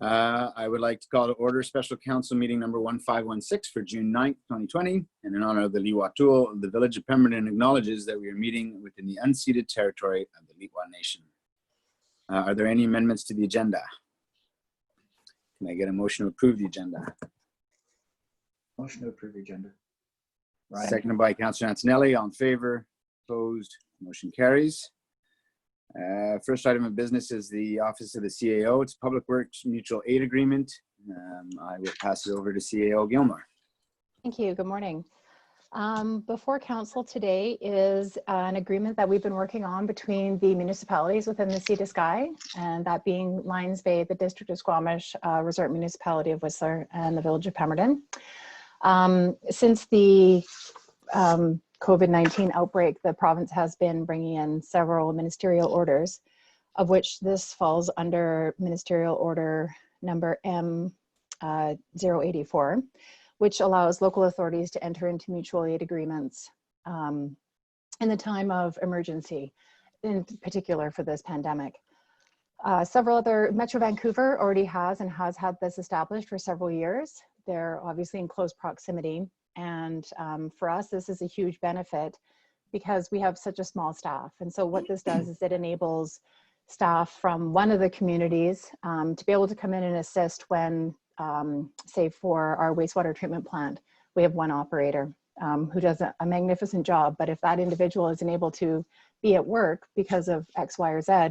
I would like to call to order special council meeting number 1516 for June 9th, 2020. And in honor of the Leewah, the Village of Pemberton acknowledges that we are meeting within the unceded territory of the Leewah Nation. Are there any amendments to the agenda? Can I get a motion to approve the agenda? Motion to approve the agenda. Ryan. Seconded by Councillor Antonelli. All in favor? Opposed? Motion carries. First item of business is the Office of the CAO. It's Public Works Mutual Aid Agreement. I will pass it over to CAO Gilmore. Thank you. Good morning. Before council today is an agreement that we've been working on between the municipalities within the Sea to Sky, and that being Lions Bay, the District of Squamish, Resort Municipality of Whistler, and the Village of Pemberton. Since the COVID-19 outbreak, the province has been bringing in several ministerial orders, of which this falls under Ministerial Order number M084, which allows local authorities to enter into mutual aid agreements in the time of emergency, in particular for this pandemic. Metro Vancouver already has and has had this established for several years. They're obviously in close proximity. And for us, this is a huge benefit because we have such a small staff. And so what this does is it enables staff from one of the communities to be able to come in and assist when, say for our wastewater treatment plant, we have one operator who does a magnificent job. But if that individual isn't able to be at work because of X, Y, or Z,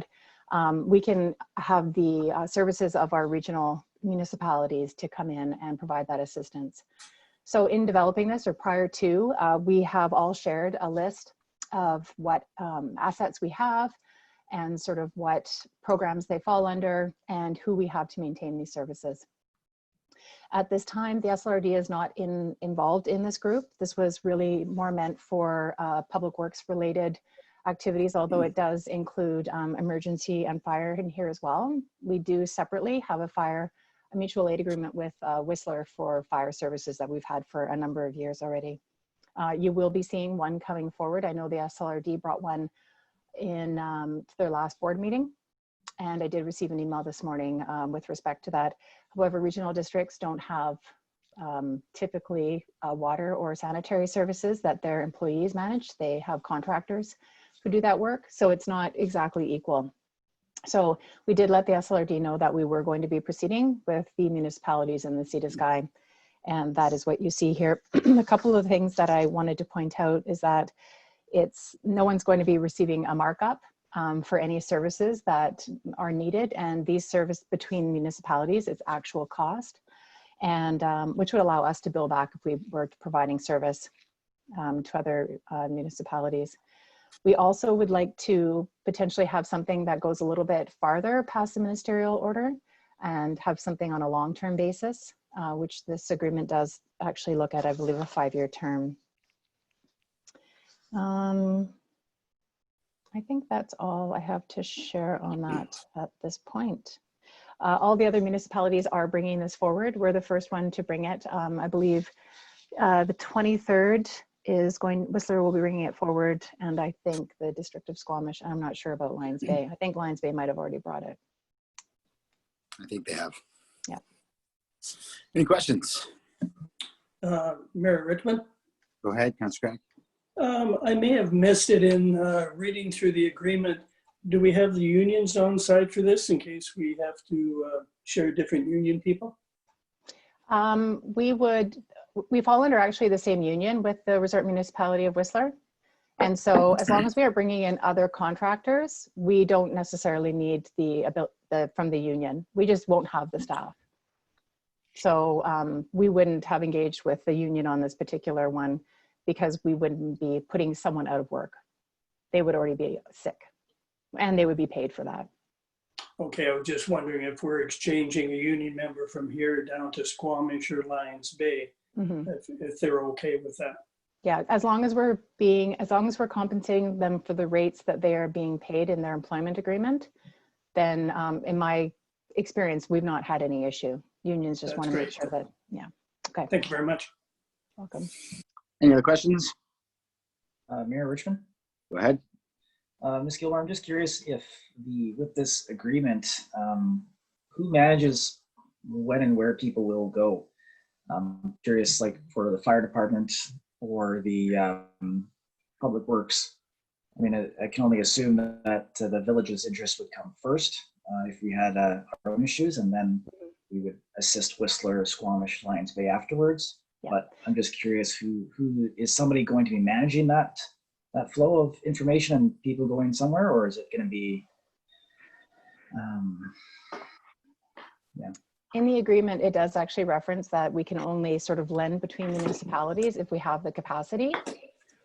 we can have the services of our regional municipalities to come in and provide that assistance. So in developing this, or prior to, we have all shared a list of what assets we have and sort of what programs they fall under and who we have to maintain these services. At this time, the SLRD is not involved in this group. This was really more meant for public works related activities, although it does include emergency and fire in here as well. We do separately have a mutual aid agreement with Whistler for fire services that we've had for a number of years already. You will be seeing one coming forward. I know the SLRD brought one in their last board meeting, and I did receive an email this morning with respect to that. However, regional districts don't have typically water or sanitary services that their employees manage. They have contractors who do that work, so it's not exactly equal. So we did let the SLRD know that we were going to be proceeding with the municipalities in the Sea to Sky, and that is what you see here. A couple of things that I wanted to point out is that no one's going to be receiving a markup for any services that are needed, and these service between municipalities is actual cost, and which would allow us to bill back if we were providing service to other municipalities. We also would like to potentially have something that goes a little bit farther past the ministerial order and have something on a long-term basis, which this agreement does actually look at, I believe, a 5-year term. I think that's all I have to share on that at this point. All the other municipalities are bringing this forward. We're the first one to bring it. I believe the 23rd Whistler will be bringing it forward, and I think the District of Squamish. I'm not sure about Lions Bay. I think Lions Bay might have already brought it. I think they have. Yeah. Any questions? Mayor Richmond? Go ahead, Councillor Craig. I may have missed it in reading through the agreement. Do we have the unions on side for this in case we have to share different union people? We fall under actually the same union with the Resort Municipality of Whistler. And so as long as we are bringing in other contractors, we don't necessarily need from the union. We just won't have the staff. So we wouldn't have engaged with the union on this particular one because we wouldn't be putting someone out of work. They would already be sick and they would be paid for that. Okay, I was just wondering if we're exchanging a union member from here down to Squamish or Lions Bay, if they're okay with that. Yeah, as long as we're compensating them for the rates that they are being paid in their employment agreement, then in my experience, we've not had any issue. Unions just want to make sure that, yeah. Okay. Thank you very much. Welcome. Any other questions? Mayor Richmond? Go ahead. Ms. Gilmore, I'm just curious if with this agreement, who manages when and where people will go. I'm curious, like for the fire department or the public works. I mean, I can only assume that the village's interest would come first if we had our own issues, and then we would assist Whistler, Squamish, Lions Bay afterwards. Yeah. But I'm just curious, who is somebody going to be managing that flow of information and people going somewhere, or is it going to be? In the agreement, it does actually reference that we can only sort of lend between municipalities if we have the capacity.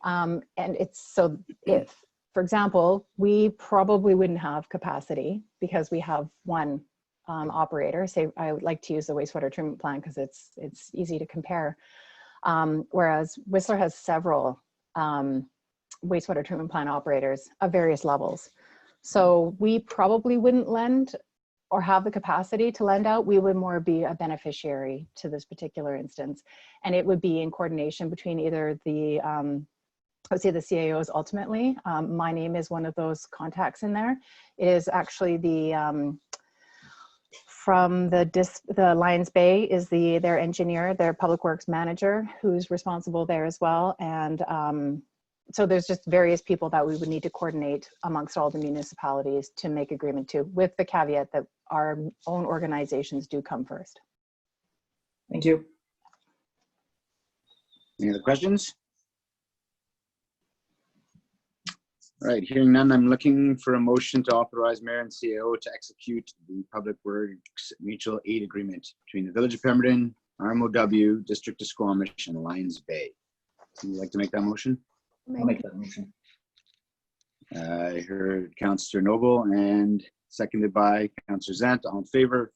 And it's so if, for example, we probably wouldn't have capacity because we have one operator. Say, I would like to use the wastewater treatment plant because it's easy to compare. Whereas Whistler has several wastewater treatment plant operators of various levels. So we probably wouldn't lend or have the capacity to lend out. We would more be a beneficiary to this particular instance. And it would be in coordination between either the, I would say the CAOs ultimately. My name is one of those contacts in there. It is actually the, from the Lions Bay is their engineer, their public works manager, who's responsible there as well. And so there's just various people that we would need to coordinate amongst all the municipalities to make agreement to, with the caveat that our own organizations do come first. Thank you. Any other questions? All right, hearing none, I'm looking for a motion to authorize mayor and CAO to execute the Public Works Mutual Aid Agreement between the Village of Pemberton, RMOW, District of Squamish, and Lions Bay. Would you like to make that motion? I'll make that motion. I heard Councillor Noble and seconded by Councillor Zant. All in favor?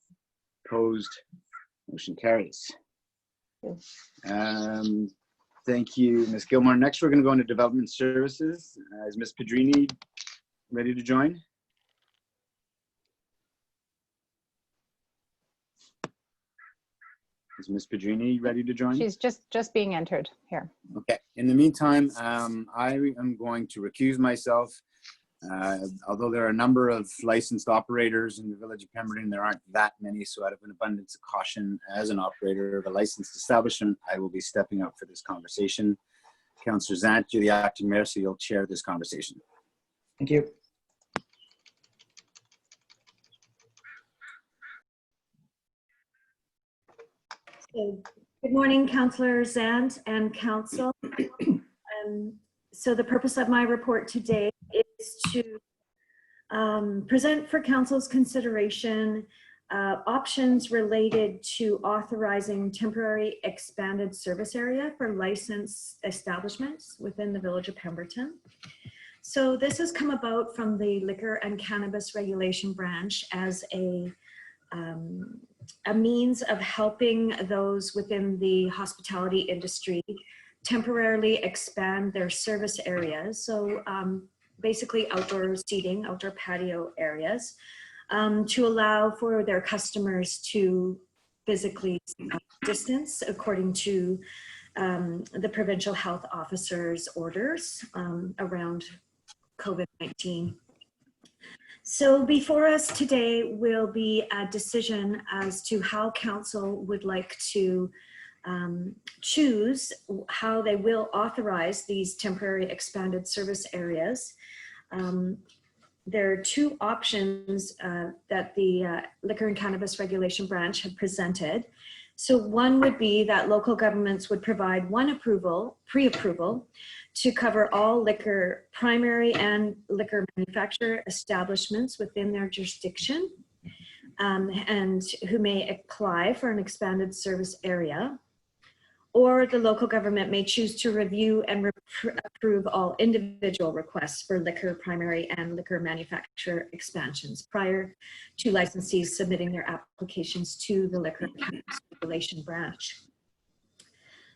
Opposed? Motion carries. Thank you, Ms. Gilmore. Next, we're going to go into Development Services. Is Ms. Pedrini ready to join? Is Ms. Pedrini ready to join? She's just being entered here. Okay. In the meantime, I am going to recuse myself. Although there are a number of licensed operators in the Village of Pemberton, there aren't that many. So out of an abundance of caution, as an operator of a licensed establishment, I will be stepping up for this conversation. Councillor Zant, you're the acting mayor, so you'll chair this conversation. Thank you. So, good morning, Councillor Zant and Council. So the purpose of my report today is to present for Council's consideration options related to authorizing temporary expanded service area for licensed establishments within the Village of Pemberton. So this has come about from the Liquor and Cannabis Regulation Branch as a means of helping those within the hospitality industry temporarily expand their service areas. So basically outdoor seating, outdoor patio areas, to allow for their customers to physically distance according to the provincial health officer's orders around COVID-19. So before us today will be a decision as to how Council would like to choose how they will authorize these temporary expanded service areas. There are two options that the Liquor and Cannabis Regulation Branch have presented. So one would be that local governments would provide one approval, pre-approval, to cover all liquor primary and liquor manufacturer establishments within their jurisdiction, and who may apply for an expanded service area. Or the local government may choose to review and approve all individual requests for liquor primary and liquor manufacturer expansions prior to licensees submitting their applications to the Liquor and Cannabis Regulation Branch.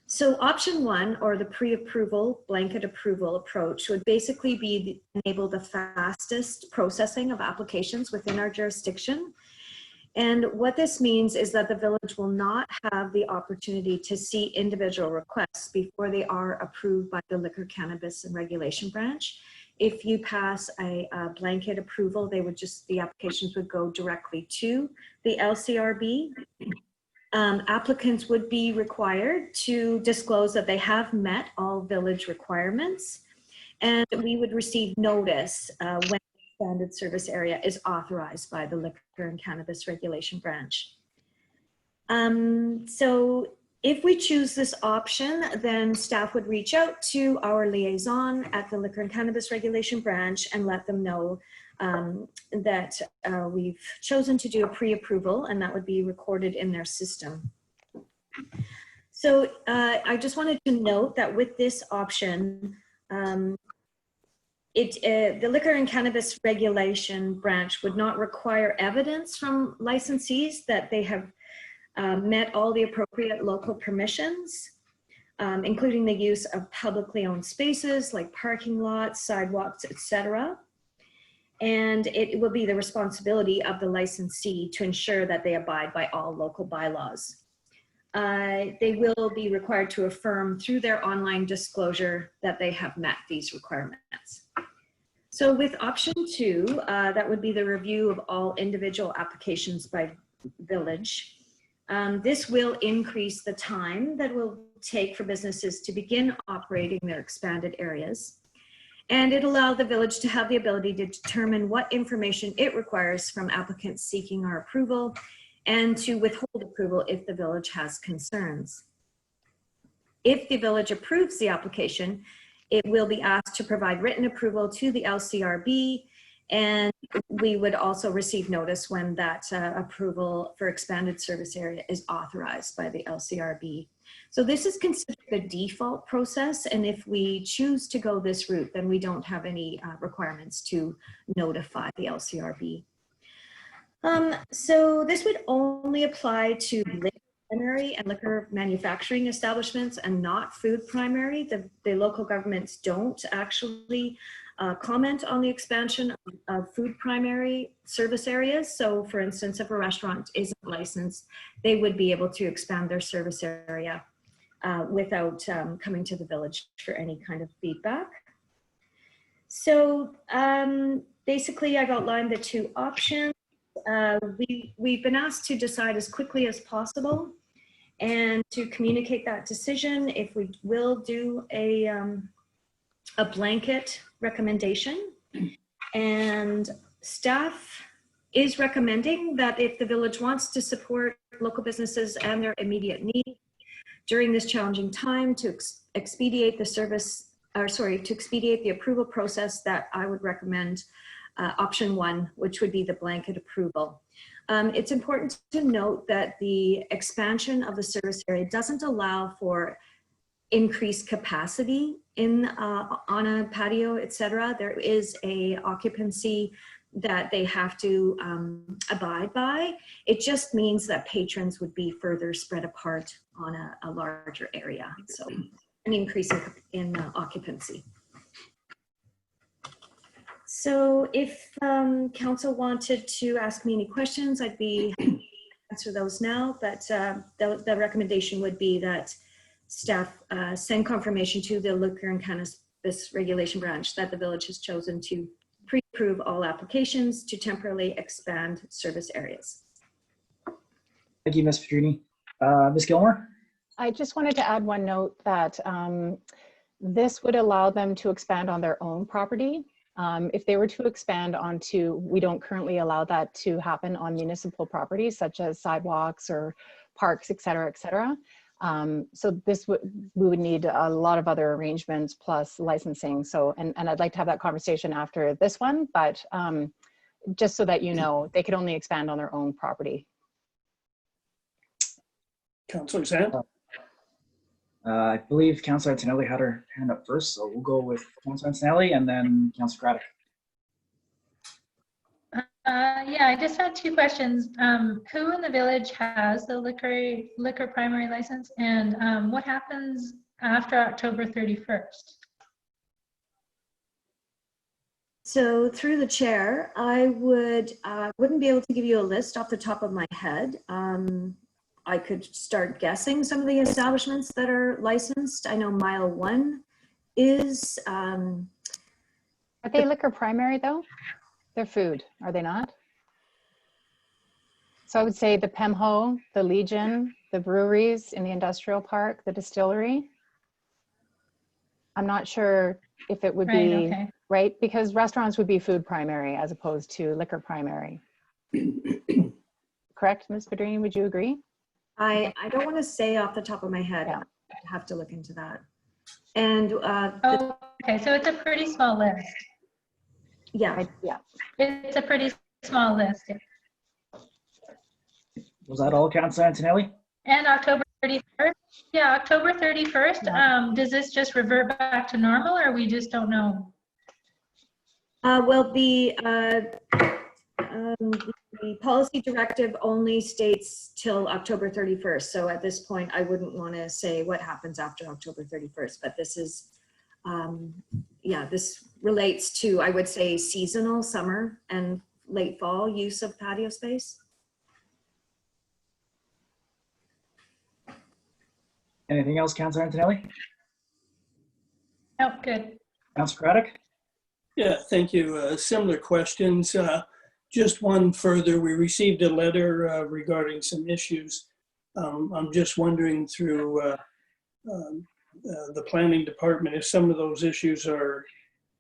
So option one, or the pre-approval blanket approval approach, would basically be enable the fastest processing of applications within our jurisdiction. And what this means is that the village will not have the opportunity to see individual requests before they are approved by the Liquor, Cannabis and Regulation Branch. If you pass a blanket approval, they would the applications would go directly to the LCRB. Applicants would be required to disclose that they have met all village requirements, and we would receive notice when the expanded service area is authorized by the Liquor and Cannabis Regulation Branch. So if we choose this option, then staff would reach out to our liaison at the Liquor and Cannabis Regulation Branch and let them know that we've chosen to do a pre-approval, and that would be recorded in their system. So I just wanted to note that with this option, the Liquor and Cannabis Regulation Branch would not require evidence from licensees that they have met all the appropriate local permissions, including the use of publicly owned spaces like parking lots, sidewalks, etc. And it will be the responsibility of the licensee to ensure that they abide by all local bylaws. They will be required to affirm through their online disclosure that they have met these requirements. So with option 2, that would be the review of all individual applications by village. This will increase the time that it will take for businesses to begin operating their expanded areas. And it allowed the village to have the ability to determine what information it requires from applicants seeking our approval and to withhold approval if the village has concerns. If the village approves the application, it will be asked to provide written approval to the LCRB, and we would also receive notice when that approval for expanded service area is authorized by the LCRB. So this is considered the default process, and if we choose to go this route, then we don't have any requirements to notify the LCRB. So this would only apply to liquor primary and liquor manufacturing establishments and not food primary. The local governments don't actually comment on the expansion of food primary service areas. So for instance, if a restaurant isn't licensed, they would be able to expand their service area without coming to the village for any kind of feedback. So basically I've outlined the 2 options. We've been asked to decide as quickly as possible and to communicate that decision if we will do a blanket recommendation. And staff is recommending that if the village wants to support local businesses and their immediate needs during this challenging time to expedite the approval process, that I would recommend option 1, which would be the blanket approval. It's important to note that the expansion of the service area doesn't allow for increased capacity in on a patio, etc. There is a occupancy that they have to abide by. It just means that patrons would be further spread apart on a larger area. So an increase in occupancy. So if council wanted to ask me any questions, I'd be happy to answer those now, but the recommendation would be that staff send confirmation to the Liquor and Cannabis Regulation Branch that the village has chosen to pre-approve all applications to temporarily expand service areas. Thank you, Ms. Petrini. Ms. Gilmore? I just wanted to add one note that this would allow them to expand on their own property. If they were to expand onto, we don't currently allow that to happen on municipal properties such as sidewalks or parks, et cetera, et cetera. So we would need a lot of other arrangements plus licensing. So, and I'd like to have that conversation after this one, but just so that you know, they could only expand on their own property. Councillor Sand? I believe Councillor Antonelli had her hand up first, so we'll go with Councillor Antonelli and then Councillor Craddock. Yeah, I just had 2 questions. Who in the village has the liquor primary license, and what happens after October 31st? So through the chair, I wouldn't be able to give you a list off the top of my head. I could start guessing some of the establishments that are licensed. I know Mile 1 is. Are they liquor primary though? They're food, are they not? So I would say the Pemho, the Legion, the breweries in the industrial park, the distillery. I'm not sure if it would Right, be, okay. right? Because restaurants would be food primary as opposed to liquor primary. Correct, Ms. Pedrini, would you agree? I don't want to say off the top of my head. Yeah. I'd have to look into that. And Oh, okay, so it's a pretty small list. yeah, Yeah. It's a pretty small list. Yeah. Was that all, Councillor Antonelli? And October 31st? Yeah, October 31st. Yeah. Does this just revert back to normal or we just don't know? well, the policy directive only states till October 31st. So at this point, I wouldn't want to say what happens after October 31st, but this is, yeah, this relates to, I would say, seasonal summer and late fall use of patio space. Anything else, Councillor Antonelli? Oh, good. Councillor Craddock? Yeah, thank you. Similar questions. Just one further, we received a letter regarding some issues. I'm just wondering through the planning department if some of those issues are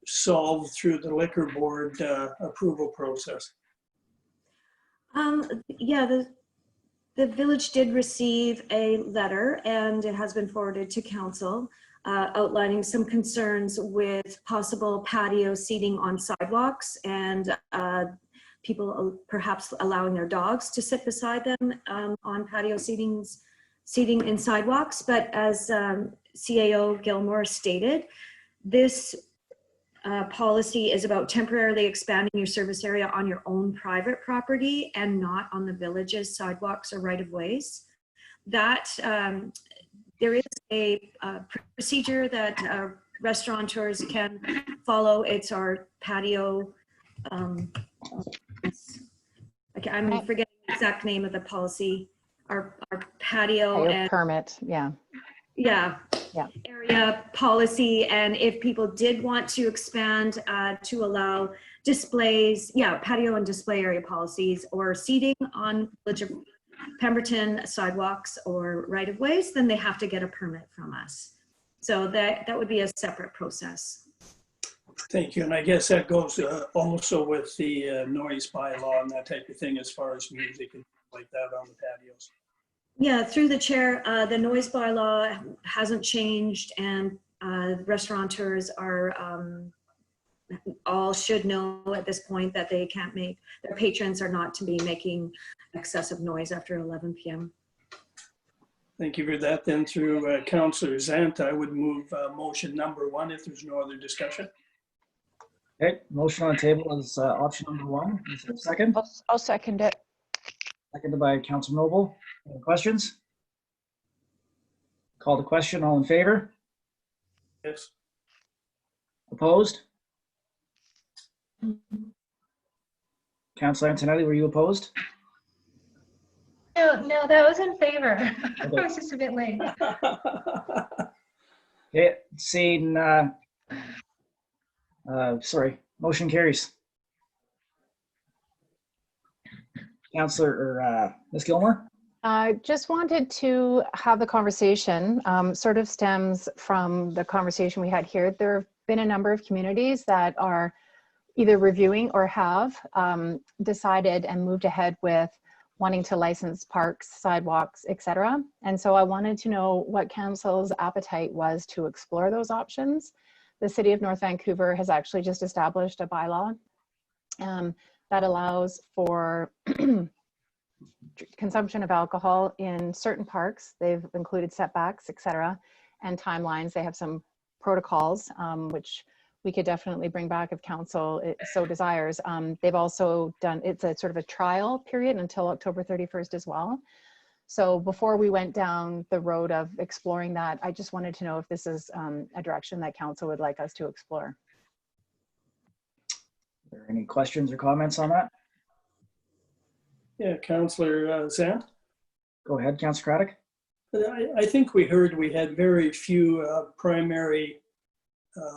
solved through the liquor board approval process. Yeah, the village did receive a letter and it has been forwarded to council outlining some concerns with possible patio seating on sidewalks and people perhaps allowing their dogs to sit beside them on patio seating in sidewalks. But as CAO Gilmore stated, this policy is about temporarily expanding your service area on your own private property and not on the village's sidewalks or right-of-ways. That there is a procedure that restaurateurs can follow. It's our patio. I'm forgetting the exact name of the policy. Our patio Your and permit, yeah. yeah. Area policy, and if people did want to expand to allow displays, patio and display area policies or seating on Village of Pemberton sidewalks or right-of-ways, then they have to get a permit from us. So that would be a separate process. Thank you. And I guess that goes also with the noise bylaw and that type of thing as far as music and like that on the patios. Yeah, through the chair, the noise bylaw hasn't changed, and restaurateurs are all should know at this point that they can't make, their patrons are not to be making excessive noise after 11 p.m. Thank you for that. Then through Councillor Zant, I would move motion number 1 if there's no other discussion. Okay, motion on the table is option number 1. Is there a second? I'll second it. Seconded by Councillor Noble. Any questions? Call the question. All in favor? Yes. Opposed? Councillor Antonelli, were you opposed? No, that was in favor. I Okay. was just a bit late. Okay, seeing, sorry, motion carries. Councillor, or Ms. Gilmore? I just wanted to have the conversation, sort of stems from the conversation we had here. There have been a number of communities that are either reviewing or have decided and moved ahead with wanting to license parks, sidewalks, etc. And so I wanted to know what council's appetite was to explore those options. The City of North Vancouver has actually just established a bylaw that allows for consumption of alcohol in certain parks. They've included setbacks, etc., and timelines. They have some protocols, which we could definitely bring back if council so desires. They've also done, it's a sort of a trial period until October 31st as well. So before we went down the road of exploring that, I just wanted to know if this is a direction that council would like us to explore. Are there any questions or comments on that? Yeah, Councillor Zant. Go ahead, Councillor Craddock. I think we heard we had very few primary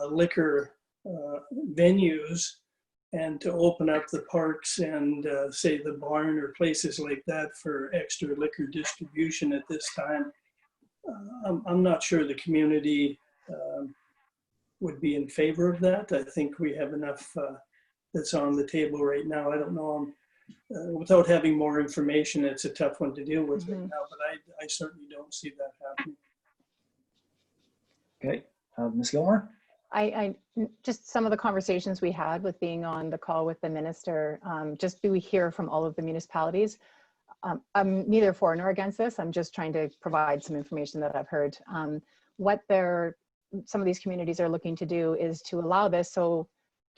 liquor venues, and to open up the parks and say the barn or places like that for extra liquor distribution at this time. I'm not sure the community would be in favor of that. I think we have enough that's on the table right now. I don't know. Without having more information, it's a tough one to deal with right now, but I certainly don't see that happening. Okay, Ms. Gilmore? I just some of the conversations we had with being on the call with the minister, just do we hear from all of the municipalities? I'm neither for nor against this. I'm just trying to provide some information that I've heard. What some of these communities are looking to do is to allow this. So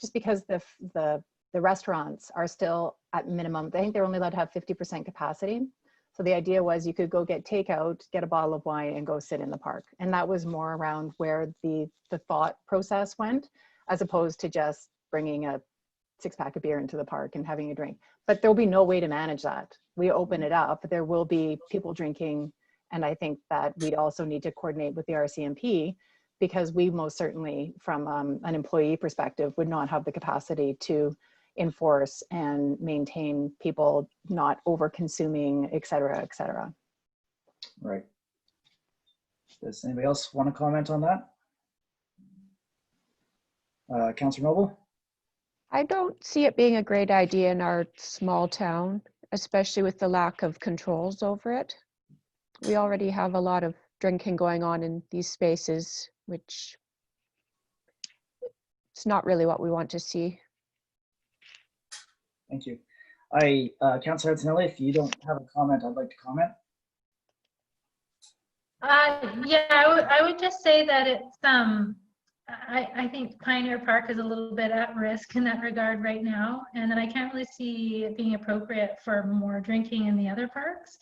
just because the restaurants are still at minimum, I think they're only allowed to have 50% capacity. So the idea was you could go get takeout, get a bottle of wine and go sit in the park. And that was more around where the thought process went, as opposed to just bringing a 6-pack of beer into the park and having a drink. But there'll be no way to manage that. We open it up, there will be people drinking. And I think that we'd also need to coordinate with the RCMP, because we most certainly, from an employee perspective, would not have the capacity to enforce and maintain people not over consuming, et cetera, et cetera. Right. Does anybody else want to comment on that? Councillor Noble? I don't see it being a great idea in our small town, especially with the lack of controls over it. We already have a lot of drinking going on in these spaces, which it's not really what we want to see. Thank you. Councillor Antonelli, if you don't have a comment, I'd like to comment. Yeah, I would just say that it's I think Pioneer Park is a little bit at risk in that regard right now, and then I can't really see it being appropriate for more drinking in the other parks.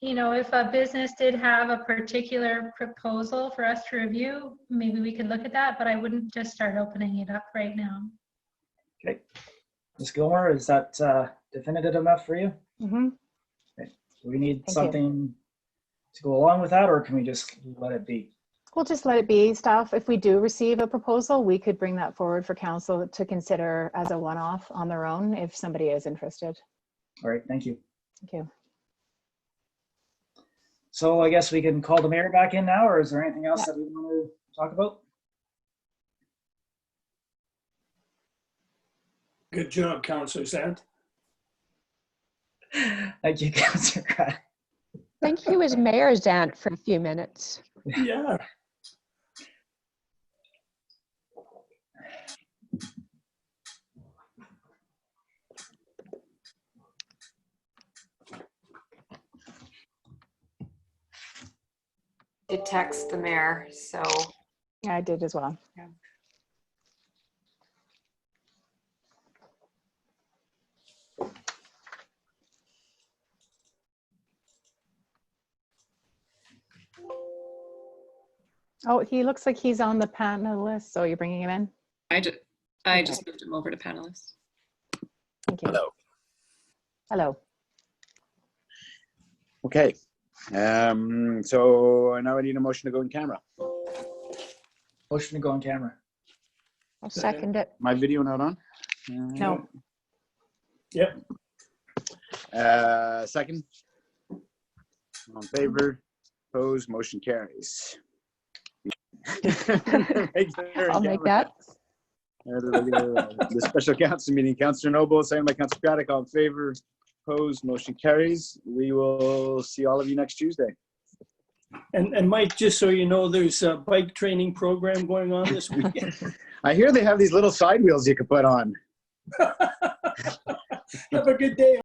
You know, if a business did have a particular proposal for us to review, maybe we could look at that, but I wouldn't just start opening it up right now. Okay. Ms. Gilmore, is that definitive enough for you? Mm-hmm. Okay. Do we need Thank something to go along with that, or can we just let it be? We'll just let it be, staff. If we do receive a proposal, we could bring that forward for council to consider as a one-off on their own if somebody is interested. All right, thank you. Thank you. So I guess we can call the mayor back in now, or is there anything else that we want to talk about? Good job, Councillor Sant. Thank you, Councillor Crad. Thank you as mayor's aunt for a few minutes. Yeah. Did text the mayor, so. Yeah, I did as well. Yeah. Oh, he looks like he's on the panel list, so you're bringing him in? I just moved him over to panelist. Thank you. Hello. Hello. Okay. So now I need a motion to go in camera. Motion to go on camera. I'll second it. My video not on? No. Yep. Second. All in favor? Opposed? Motion carries. I'll make that. The special council meeting. Councillor Noble, second by Councillor Craddock. All in favor? Opposed? Motion carries. We will see all of you next Tuesday. And Mike, just so you know, there's a bike training program going on this weekend. I hear they have these little side wheels you can put on. Have a good day.